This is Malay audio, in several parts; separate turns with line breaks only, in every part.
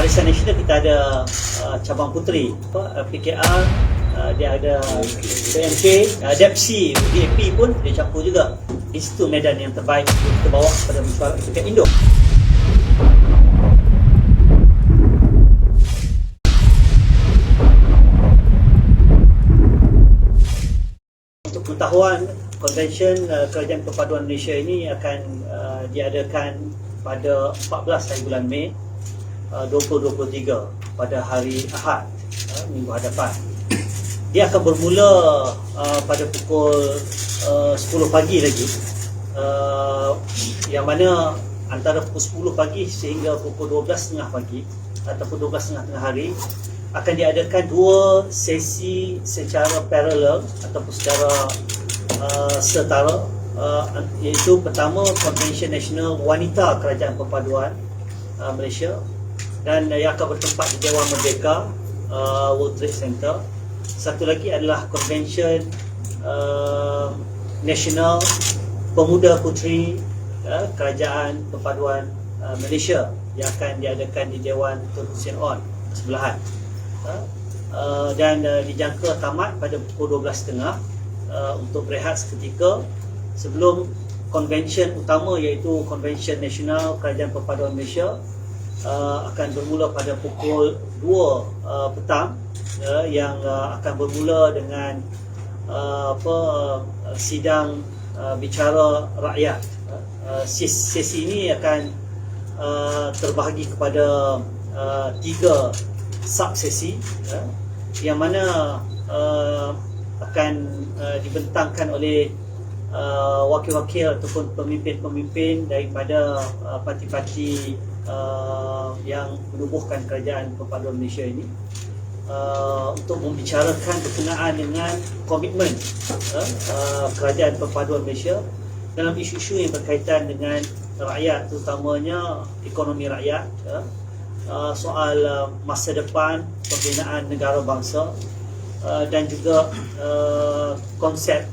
Barisan Nasional kita ada cabang puteri, PKR, dia ada PMK, DEPSI, DAP pun dia campur juga. Di situ medan yang terbaik untuk kita bawa kepada mesyuarat dekat Indo. Untuk pengetahuan, Konvensyen Kerajaan Perpaduan Malaysia ini akan diadakan pada 14 hari bulan Mei 2023 pada hari Ahad, minggu hadapan. Dia akan bermula pada pukul 10 pagi lagi, yang mana antara pukul 10 pagi sehingga pukul 12.30 pagi ataupun 12.30 tengah hari akan diadakan dua sesi secara paralel ataupun secara setara, iaitu pertama Konvensyen Nasional Wanita Kerajaan Perpaduan Malaysia, dan yang akan bertempat di Dewan Merdeka, World Trade Center. Satu lagi adalah Konvensyen Nasional Pemuda Puteri Kerajaan Perpaduan Malaysia yang akan diadakan di Dewan Tun Hussein On sebelahan, dan dijangka tamat pada pukul 12.30 untuk berehat seketika sebelum konvensyen utama, iaitu Konvensyen Nasional Kerajaan Perpaduan Malaysia akan bermula pada pukul 2 petang, yang akan bermula dengan sidang bicara rakyat. Sesi ini akan terbahagi kepada 3 subsesi, yang mana akan dibentangkan oleh wakil-wakil ataupun pemimpin-pemimpin daripada parti-parti yang menubuhkan Kerajaan Perpaduan Malaysia ini, untuk membicarakan berkenaan dengan komitmen Kerajaan Perpaduan Malaysia dalam isu-isu yang berkaitan dengan rakyat, terutamanya ekonomi rakyat, soal masa depan pembinaan negara bangsa, dan juga konsep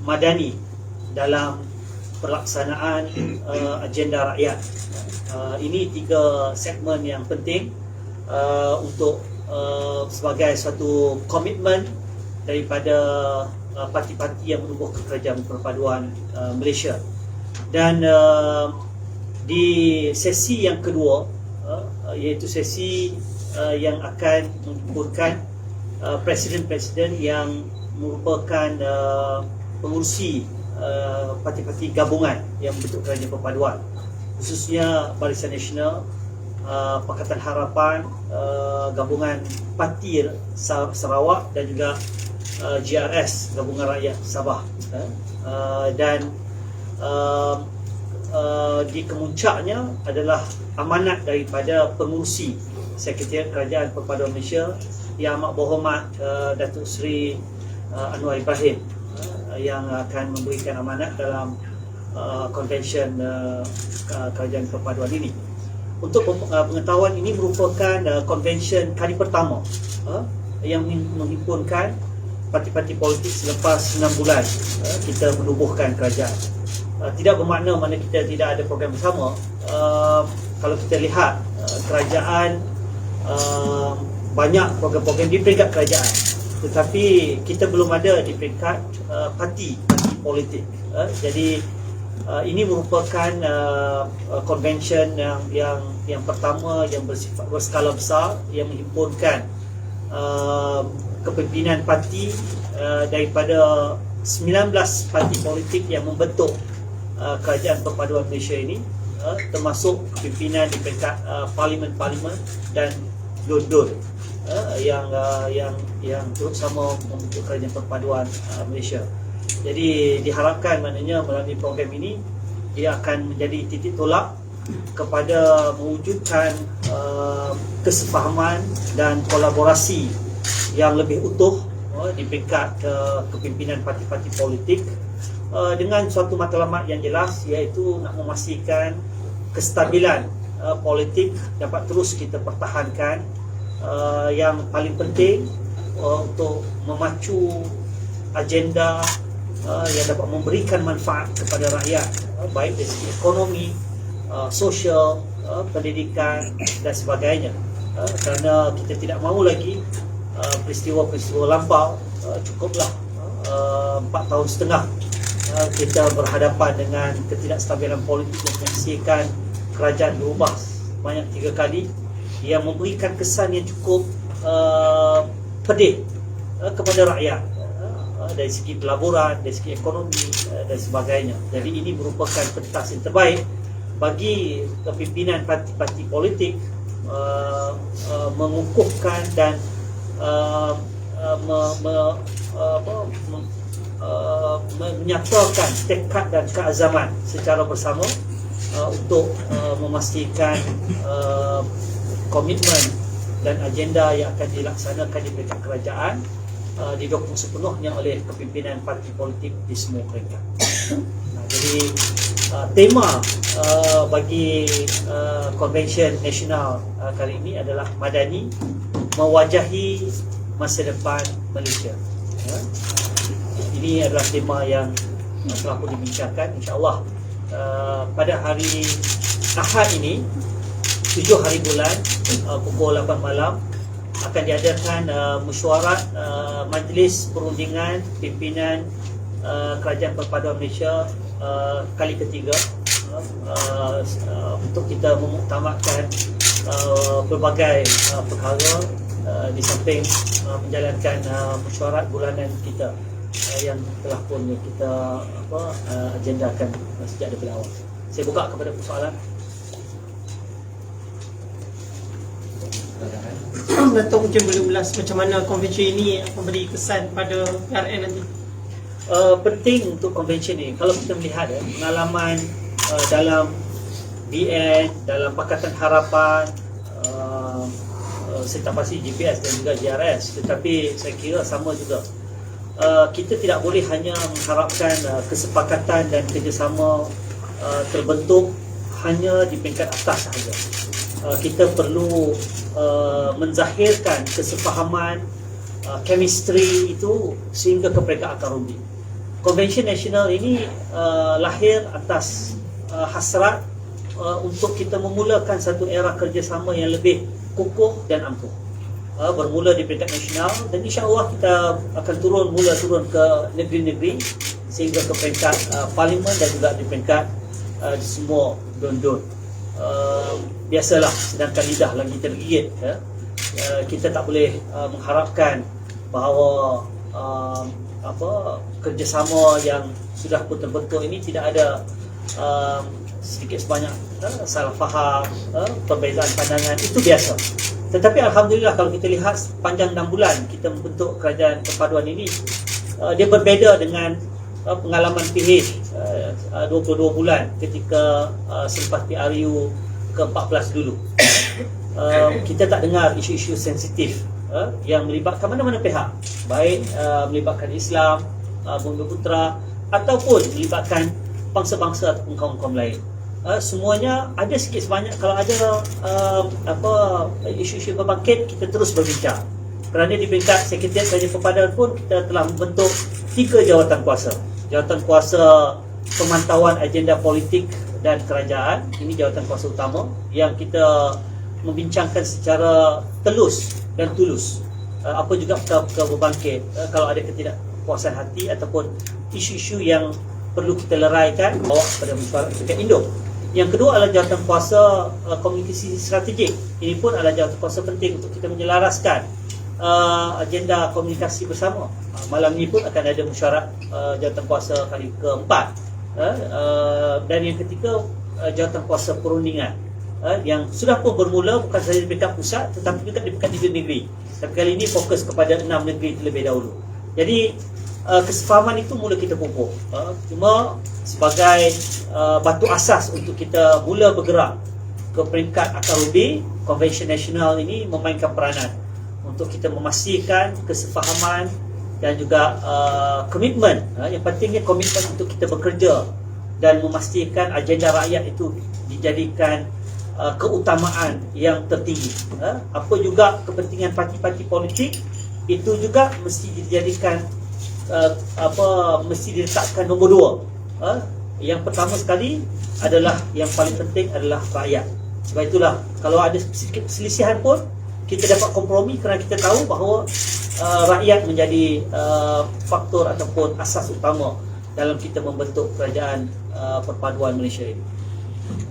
madani dalam pelaksanaan agenda rakyat. Ini 3 segmen yang penting untuk sebagai suatu komitmen daripada parti-parti yang menubuh Kerajaan Perpaduan Malaysia. Dan di sesi yang kedua, iaitu sesi yang akan mengumpulkan presiden-presiden yang merupakan pengurusi parti-parti gabungan yang membentuk Kerajaan Perpaduan, khususnya Barisan Nasional, Pakatan Harapan, Gabungan Parti Sarawak, dan juga GRS, Gabungan Rakyat Sabah. Dan di kemuncaknya adalah amanat daripada pengurusi Sekretariat Kerajaan Perpaduan Malaysia, Yang Amat Berhormat Datuk Seri Anwar Ibrahim, yang akan memberikan amanat dalam Konvensyen Kerajaan Perpaduan ini. Untuk pengetahuan, ini merupakan konvensyen kali pertama yang menghimpunkan parti-parti politik selepas 6 bulan kita menubuhkan kerajaan. Tidak bermakna mana kita tidak ada program bersama. Kalau kita lihat, kerajaan banyak program-program di peringkat kerajaan, tetapi kita belum ada di peringkat parti politik. Jadi ini merupakan konvensyen yang pertama yang bersifat berskala besar, yang menghimpunkan kepimpinan parti daripada 19 parti politik yang membentuk Kerajaan Perpaduan Malaysia ini, termasuk pimpinan di peringkat parlimen-parlimen dan dun-dun yang turut sama membentuk Kerajaan Perpaduan Malaysia. Jadi diharapkan maknanya melalui program ini ia akan menjadi titik tolak kepada mewujudkan kesefahaman dan kolaborasi yang lebih utuh di peringkat kepimpinan parti-parti politik, dengan suatu matlamat yang jelas, iaitu nak memastikan kestabilan politik dapat terus kita pertahankan. Yang paling penting untuk memacu agenda yang dapat memberikan manfaat kepada rakyat, baik dari segi ekonomi, sosial, pendidikan dan sebagainya. Kerana kita tidak mahu lagi peristiwa-peristiwa lampau. Cukuplah 4 tahun setengah kita berhadapan dengan ketidakstabilan politik yang menyaksikan kerajaan berubah banyak 3 kali, yang memberikan kesan yang cukup pedih kepada rakyat dari segi pelaburan, dari segi ekonomi dan sebagainya. Jadi ini merupakan pentas yang terbaik bagi kepimpinan parti-parti politik mengukuhkan dan menyatakan tekad dan keazaman secara bersama untuk memastikan komitmen dan agenda yang akan dilaksanakan di peringkat kerajaan didukung sepenuhnya oleh kepimpinan parti politik di semua peringkat. Jadi tema bagi Convention Nasional kali ini adalah Madani Mewajahi Masa Depan Malaysia. Ini adalah tema yang telah pun dibincangkan. InsyaAllah pada hari Ahad ini 7 hari bulan pukul 8 malam akan diadakan mesyuarat Majlis Perundingan Pimpinan Kerajaan Perpaduan Malaysia kali ketiga untuk kita memuktamadkan pelbagai perkara di samping menjalankan mesyuarat bulanan kita yang telah pun kita agendakan sejak daripada awal. Saya buka kepada persoalan.
Datuk mungkin boleh ulas macam mana konvensyen ini akan beri kesan pada PRN nanti?
Penting untuk konvensyen ini. Kalau kita melihat pengalaman dalam BN, dalam Pakatan Harapan, saya tak pasti GPS dan juga GRS, tetapi saya kira sama juga. Kita tidak boleh hanya mengharapkan kesepakatan dan kerjasama terbentuk hanya di peringkat atas sahaja. Kita perlu menzahirkan kesefahaman, chemistry itu sehingga ke peringkat akar umbi. Convention Nasional ini lahir atas hasrat untuk kita memulakan satu era kerjasama yang lebih kukuh dan ampuh. Bermula di peringkat nasional dan insya-Allah kita akan turun ke negeri-negeri sehingga ke peringkat parlimen dan juga di peringkat di semua dun-dun. Biasalah, sedangkan lidah lagi tergigit kita tak boleh mengharapkan bahawa kerjasama yang sudah pun terbentuk ini tidak ada sedikit sebanyak salah faham, perbezaan pandangan, itu biasa. Tetapi Alhamdulillah kalau kita lihat panjang 6 bulan kita membentuk kerajaan perpaduan ini, dia berbeza dengan pengalaman PH 22 bulan ketika selepas PRU ke-14 dulu. Kita tak dengar isu-isu sensitif yang melibatkan mana-mana pihak, baik melibatkan Islam, Bumi Putra ataupun melibatkan bangsa-bangsa ataupun kaum-kaum lain. Semuanya ada sikit sebanyak, kalau ada isu-isu berbangkit, kita terus berbincang. Kerana di peringkat Sekretariat Kerajaan Perpaduan pun kita telah membentuk 3 jawatan kuasa. Jawatan kuasa pemantauan agenda politik dan kerajaan, ini jawatan kuasa utama yang kita membincangkan secara telus dan tulus apa juga perkara-perkara berbangkit, kalau ada ketidakpuasan hati ataupun isu-isu yang perlu kita leraikan, bawa kepada mesyuarat dekat Indo. Yang kedua adalah jawatan kuasa komunikasi strategik. Ini pun adalah jawatan kuasa penting untuk kita menyelaraskan agenda komunikasi bersama. Malam ini pun akan ada mesyuarat jawatan kuasa kali keempat. Dan yang ketiga jawatan kuasa perundingan yang sudah pun bermula bukan sahaja di peringkat pusat tetapi juga di peringkat negeri. Tapi kali ini fokus kepada 6 negeri terlebih dahulu. Jadi kesefahaman itu mula kita pupuk. Cuma sebagai batu asas untuk kita mula bergerak ke peringkat akar umbi, Convention Nasional ini memainkan peranan untuk kita memastikan kesefahaman dan juga komitmen. Yang pentingnya komitmen untuk kita bekerja dan memastikan agenda rakyat itu dijadikan keutamaan yang tertinggi. Apa juga kepentingan parti-parti politik itu juga mesti dijadikan mesti diletakkan nombor 2. Yang pertama sekali adalah, yang paling penting adalah rakyat. Sebab itulah kalau ada sedikit perselisihan pun kita dapat kompromi kerana kita tahu bahawa rakyat menjadi faktor ataupun asas utama dalam kita membentuk kerajaan perpaduan Malaysia ini.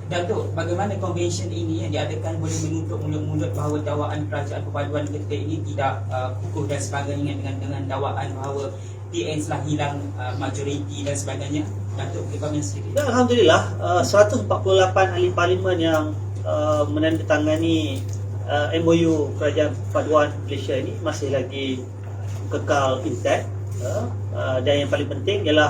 Datuk, bagaimana konvensyen ini yang diadakan boleh menutup mulut-mulut bahawa dakwaan kerajaan perpaduan ketika ini tidak kukuh dan sebagainya dengan dakwaan bahawa PN telah hilang majoriti dan sebagainya? Datuk, bagaimana sedikit?
Dan Alhamdulillah 148 ahli parlimen yang menandatangani MOU Kerajaan Perpaduan Malaysia ini masih lagi kekal intact, dan yang paling penting ialah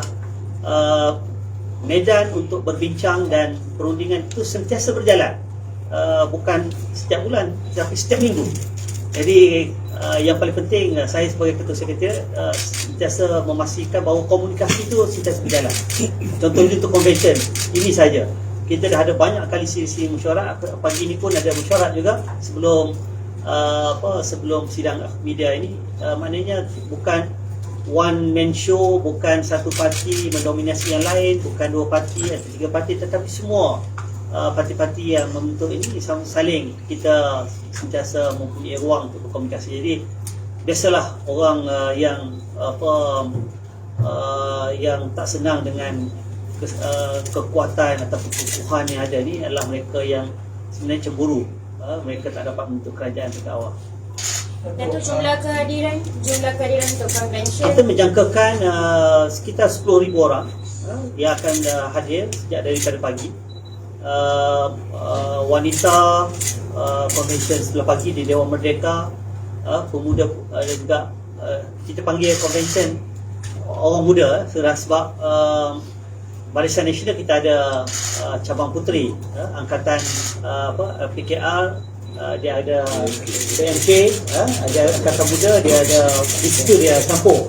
medan untuk berbincang dan perundingan itu sentiasa berjalan, bukan setiap bulan tapi setiap minggu. Jadi yang paling penting saya sebagai ketua sekretariat sentiasa memastikan bahawa komunikasi itu sentiasa berjalan. Contohnya untuk convention ini saja, kita dah ada banyak kali sesi mesyuarat. Pagi ini pun ada mesyuarat juga sebelum sebelum sidang media ini. Maknanya bukan one man show, bukan satu parti mendominasi yang lain, bukan dua parti atau tiga parti, tetapi semua parti-parti yang membentuk ini saling kita sentiasa mempunyai ruang untuk berkomunikasi. Jadi biasalah orang yang yang tak senang dengan kekuatan atau kekukuhan yang ada ni adalah mereka yang sebenarnya cemburu, mereka tak dapat membentuk kerajaan sejak awal.
Datuk, jumlah kehadiran untuk convention
Kita menjangkakan sekitar 10,000 orang yang akan hadir sejak daripada pagi. Wanita convention sebelah pagi di Dewan Merdeka, pemuda dan juga kita panggil convention orang muda sebab Barisan Nasional kita ada cabang puteri, angkatan PKR, dia ada PMK, ada angkatan muda, dia ada di situ dia campur,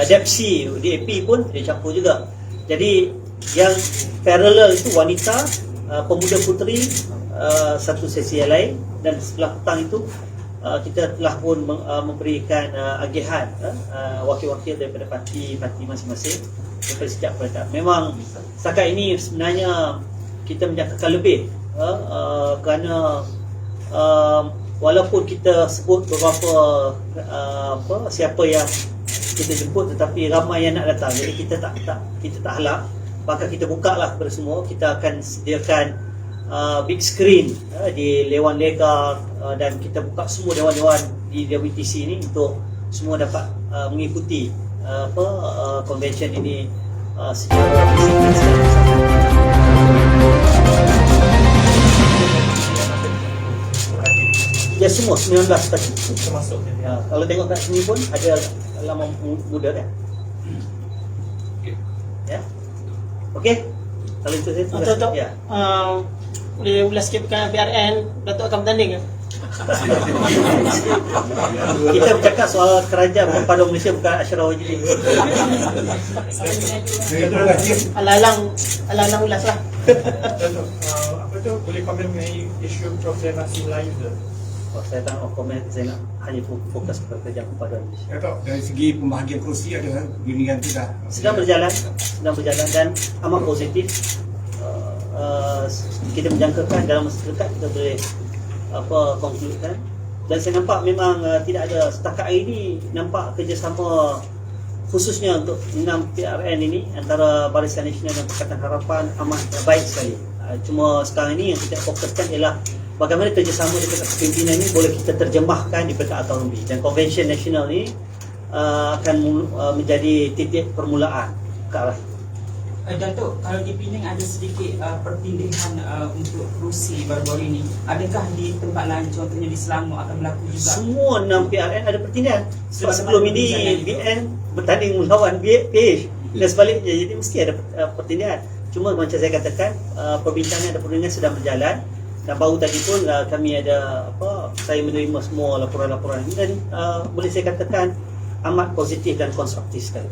DEPSI, DAP pun dia campur juga. Jadi yang parallel itu wanita, pemuda puteri, satu sesi yang lain, dan sebelah petang itu kita telah pun memberikan agihan wakil-wakil daripada parti masing-masing daripada setiap peringkat. Memang setakat ini sebenarnya kita menjangkakan lebih, kerana walaupun kita sebut beberapa siapa yang kita jemput, tetapi ramai yang nak datang. Jadi kita tak halak, maka kita buka lah kepada semua. Kita akan sediakan big screen di Dewan Lega, dan kita buka semua dewan-dewan di WTC ini untuk semua dapat mengikuti convention ini secara disiplin. Ya, semua 19 tadi.
Termasuk
Kalau tengok kat sini pun ada lama muda kan. Ya. Okey. Kalau itu saya tugas.
Datuk,
Ya.
boleh ulas sikit berkenaan PRN, Datuk akan bertanding ke?
Kita bercakap soal kerajaan perpaduan Malaysia, bukan Ashraf Wajidi.
Alang-alang ulas lah.
Datuk, apa tu boleh komen mengenai isu proklamasi Melayu tu?
Saya tak nak komen, saya nak hanya fokus kepada kerajaan perpaduan Malaysia.
Datuk, dari segi pembahagian kerusi ada giliran tu dah
Sedang berjalan dan amat positif. Kita menjangkakan dalam masa dekat kita boleh concludekan. Dan saya nampak memang tidak ada setakat hari ini, nampak kerjasama khususnya untuk 6 PRN ini antara Barisan Nasional dan Pakatan Harapan amat baik sekali. Cuma sekarang ini yang kita fokuskan ialah bagaimana kerjasama di peringkat kepimpinan ini boleh kita terjemahkan di peringkat autonomi, dan Konvensyen Nasional ini akan menjadi titik permulaan ke arah itu.
Datuk, kalau di Penang ada sedikit perpindahan untuk kerusi baru-baru ini, adakah di tempat lain, contohnya di Selangor, akan berlaku juga?
Semua 6 PRN ada pertindahan. Sebab sebelum ini BN bertanding melawan PH dan sebaliknya, jadi mesti ada pertindahan. Cuma macam saya katakan, perbincangan dan perundingan sedang berjalan, dan baru tadi pun kami ada saya menerima semua laporan-laporan ini, dan boleh saya katakan amat positif dan konstruktif sekali.